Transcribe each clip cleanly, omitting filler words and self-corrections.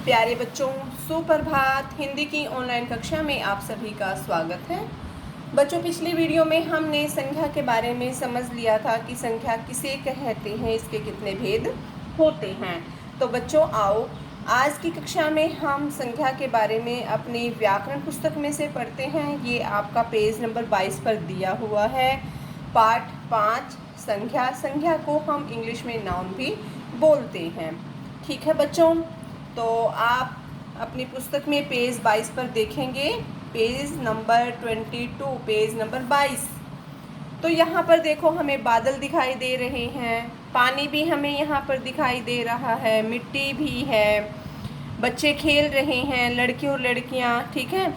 प्यारे बच्चों, सुप्रभात। हिंदी की ऑनलाइन कक्षा में आप सभी का स्वागत है। बच्चों, पिछली वीडियो में हमने संख्या के बारे में समझ लिया था कि संख्या किसे कहते हैं, इसके कितने भेद होते हैं। तो बच्चों आओ, आज की कक्षा में हम संख्या के बारे में अपनी व्याकरण पुस्तक में से पढ़ते हैं। ये आपका पेज नंबर 22 पर दिया हुआ है। पाठ 5 संख्या। संख्या को हम इंग्लिश में नाउन भी बोलते हैं। ठीक है बच्चों, तो आप अपनी पुस्तक में पेज 22 पर देखेंगे, पेज नंबर 22, पेज नंबर 22। तो यहाँ पर देखो, हमें बादल दिखाई दे रहे हैं, पानी भी हमें यहाँ पर दिखाई दे रहा है, मिट्टी भी है, बच्चे खेल रहे हैं, लड़के और लड़कियाँ। ठीक है,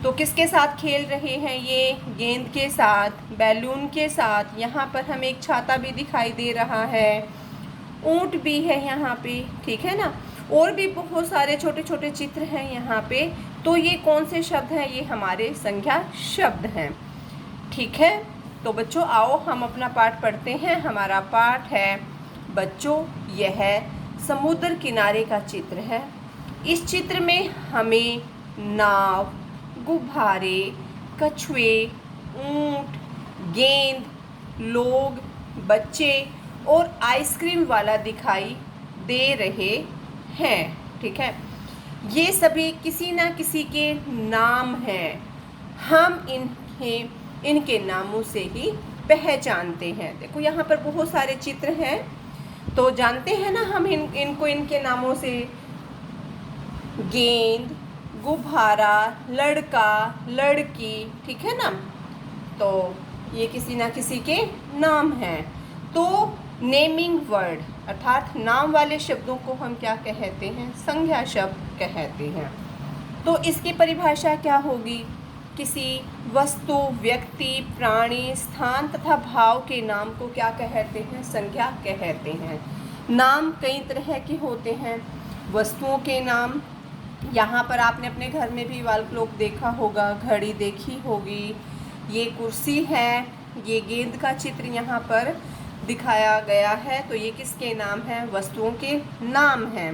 तो किसके साथ खेल रहे हैं? ये गेंद के साथ, बैलून के साथ। यहाँ पर हमें एक छाता भी दिखाई दे रहा है, ऊंट भी है यहाँ पे। ठीक है ना, और भी बहुत सारे छोटे छोटे चित्र हैं यहाँ पे। तो ये कौन से शब्द हैं? ये हमारे संख्या शब्द हैं। ठीक है, तो बच्चों आओ हम अपना पाठ पढ़ते हैं। हमारा पाठ है बच्चों, यह समुद्र किनारे का चित्र है। इस चित्र में हमें नाव, गुब्बारे, कछुए, ऊंट, गेंद, लोग, बच्चे और आइसक्रीम वाला दिखाई दे रहे हैं। ठीक है, ये सभी किसी ना किसी के नाम हैं। हम इनके नामों से ही पहचानते हैं। देखो यहाँ पर बहुत सारे चित्र हैं, तो जानते हैं ना हम इनको इनके नामों से। गेंद, गुब्बारा, लड़का, लड़की। ठीक है ना, तो ये किसी ना किसी के नाम हैं। तो नेमिंग वर्ड अर्थात नाम वाले शब्दों को हम क्या कहते हैं? संज्ञा शब्द कहते हैं। तो इसकी परिभाषा क्या होगी? किसी वस्तु, व्यक्ति, प्राणी, स्थान तथा भाव के नाम को क्या कहते हैं? संज्ञा कहते हैं। नाम कई तरह के होते हैं। वस्तुओं के नाम, यहाँ पर आपने अपने घर में भी वॉल क्लॉक देखा होगा, घड़ी देखी होगी, ये कुर्सी है, ये गेंद का चित्र यहाँ पर दिखाया गया है। तो ये किसके नाम हैं? वस्तुओं के नाम हैं।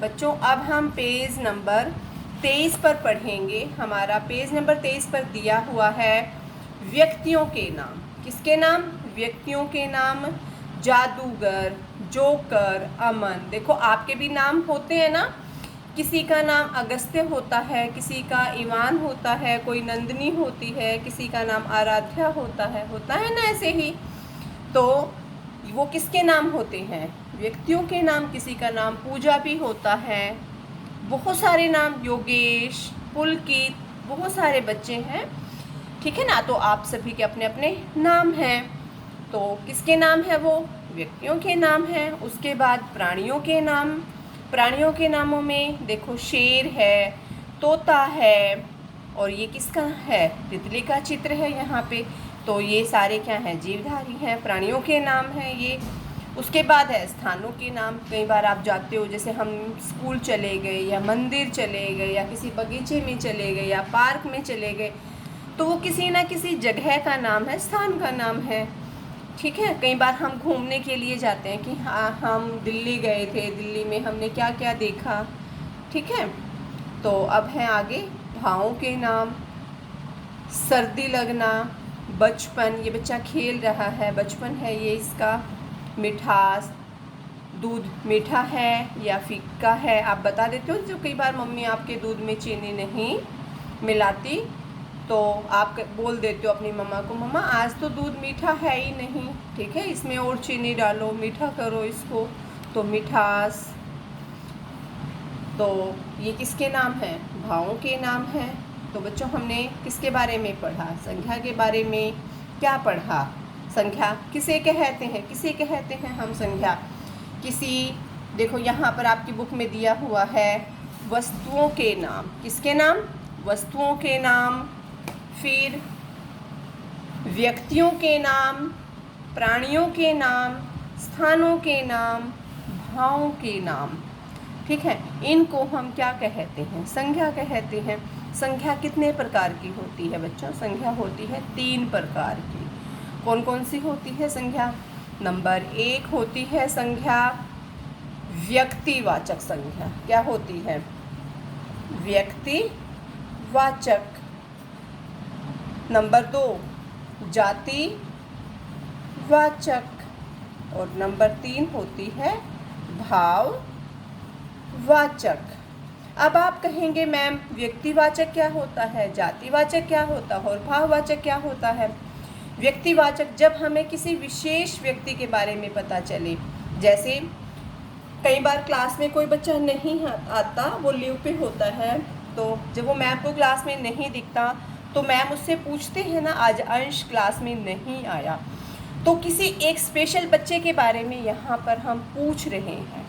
बच्चों अब हम पेज नंबर 23 पर पढ़ेंगे। हमारा पेज नंबर 23 पर दिया हुआ है व्यक्तियों के नाम। किसके नाम? व्यक्तियों के नाम। जादूगर, जोकर, अमन। देखो आपके भी नाम होते हैं ना, किसी का नाम अगस्त्य होता है, किसी का ईवान होता है, कोई नंदिनी होती है, किसी का नाम आराध्या होता है ना, ऐसे ही। तो वो किसके नाम होते हैं? व्यक्तियों के नाम। किसी का नाम पूजा भी होता है, बहुत सारे नाम, योगेश, पुलकित, बहुत सारे बच्चे हैं। ठीक है ना, तो आप सभी के अपने अपने नाम हैं। तो किसके नाम है? वो व्यक्तियों के नाम हैं। उसके बाद प्राणियों के नाम। प्राणियों के नामों में देखो, शेर है, तोता है, और ये किसका है? तितली का चित्र है यहाँ पे। तो ये सारे क्या हैं? जीवधारी हैं, प्राणियों के नाम हैं ये। उसके बाद है स्थानों के नाम। कई बार आप जाते हो, जैसे हम स्कूल चले गए या मंदिर चले गए या किसी बगीचे में चले गए या पार्क में चले गए, तो वो किसी ना किसी जगह का नाम है, स्थान का नाम है। ठीक है, कई बार हम घूमने के लिए जाते हैं कि हाँ हम दिल्ली गए थे, दिल्ली में हमने क्या क्या देखा। ठीक है, तो अब हैं आगे भावों के नाम। सर्दी लगना, बचपन, ये बच्चा खेल रहा है, बचपन है ये इसका। मिठास, दूध मीठा है या फीका है, आप बता देते हो। जो कई बार मम्मी आपके दूध में चीनी नहीं मिलाती, तो आप बोल देते हो अपनी मम्मा को, मम्मा आज तो दूध मीठा है ही नहीं, ठीक है, इसमें और चीनी डालो, मीठा करो इसको। तो मिठास। तो ये किसके नाम हैं? भावों के नाम हैं। तो बच्चों हमने किसके बारे में पढ़ा? संख्या के बारे में क्या पढ़ा? संख्या किसे कहते हैं? किसे कहते हैं हम संख्या? किसी, देखो यहाँ पर आपकी बुक में दिया हुआ है वस्तुओं के नाम। किसके नाम? वस्तुओं के नाम। फिर व्यक्तियों के नाम, प्राणियों के नाम, स्थानों के नाम, भावों के नाम। ठीक है, इनको हम क्या कहते हैं? संख्या कहते हैं। संख्या कितने प्रकार की होती है बच्चों? संख्या होती है 3 प्रकार की। कौन कौन सी होती है संख्या? नंबर 1 होती है संख्या व्यक्तिवाचक संख्या। क्या होती है? व्यक्तिवाचक। नंबर 2 जातिवाचक। और नंबर 3 होती है भाववाचक। अब आप कहेंगे मैम व्यक्तिवाचक क्या होता है, जातिवाचक क्या होता है और भाववाचक क्या होता है। व्यक्तिवाचक जब हमें किसी विशेष व्यक्ति के बारे में पता चले, जैसे कई बार क्लास में कोई बच्चा नहीं आता, वो लीव पे होता है, तो जब वो मैम को क्लास में नहीं दिखता तो मैम उससे पूछते हैं ना आज अंश क्लास में नहीं आया, तो किसी एक स्पेशल बच्चे के बारे में यहाँ पर हम पूछ रहे हैं,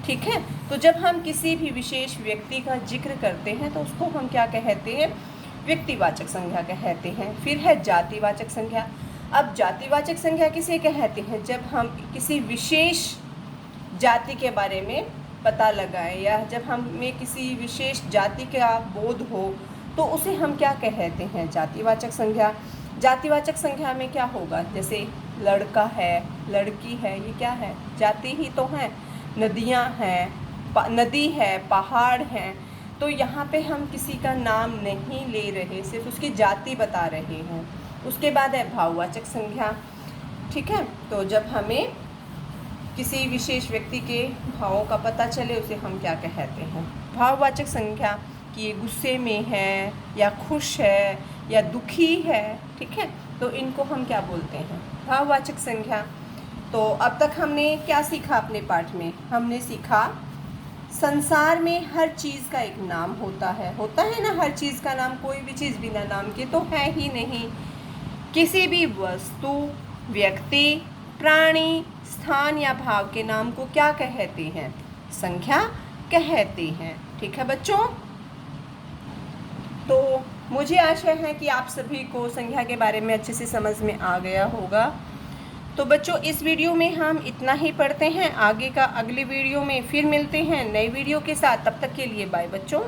ठीक है। तो जब हम किसी भी विशेष व्यक्ति का जिक्र करते हैं तो उसको हम क्या कहते हैं, व्यक्तिवाचक संज्ञा कहते हैं। फिर है जातिवाचक संज्ञा। अब जातिवाचक संज्ञा किसे कहते हैं, जब हम किसी विशेष जाति के बारे में पता लगाएं या जब हमें किसी विशेष जाति का बोध हो तो उसे हम क्या कहते हैं, जातिवाचक संज्ञा। जातिवाचक संज्ञा में क्या होगा, जैसे लड़का है, लड़की है, ये क्या है, जाति ही तो है। नदियाँ हैं, नदी है, पहाड़ हैं, तो यहाँ पे हम किसी का नाम नहीं ले रहे, सिर्फ उसकी जाति बता रहे हैं। उसके बाद है भाववाचक संज्ञा, ठीक है। तो जब हमें किसी विशेष व्यक्ति के भावों का पता चले उसे हम क्या कहते हैं, भाववाचक संज्ञा, कि ये गुस्से में है या खुश है या दुखी है, ठीक है, तो इनको हम क्या बोलते हैं, भाववाचक संज्ञा। तो अब तक हमने क्या सीखा अपने पाठ में, हमने सीखा संसार में हर चीज़ का एक नाम होता है ना, हर चीज़ का नाम, कोई भी चीज़ बिना नाम के तो है ही नहीं। किसी भी वस्तु, व्यक्ति, प्राणी, स्थान या भाव के नाम को क्या कहते हैं, संख्या कहते हैं, ठीक है बच्चों। तो मुझे आशा है कि आप सभी को संख्या के बारे में अच्छे से समझ में आ गया होगा। तो बच्चों इस वीडियो में हम इतना ही पढ़ते हैं, आगे का अगले वीडियो में फिर मिलते हैं नई वीडियो के साथ। तब तक के लिए बाय बच्चों।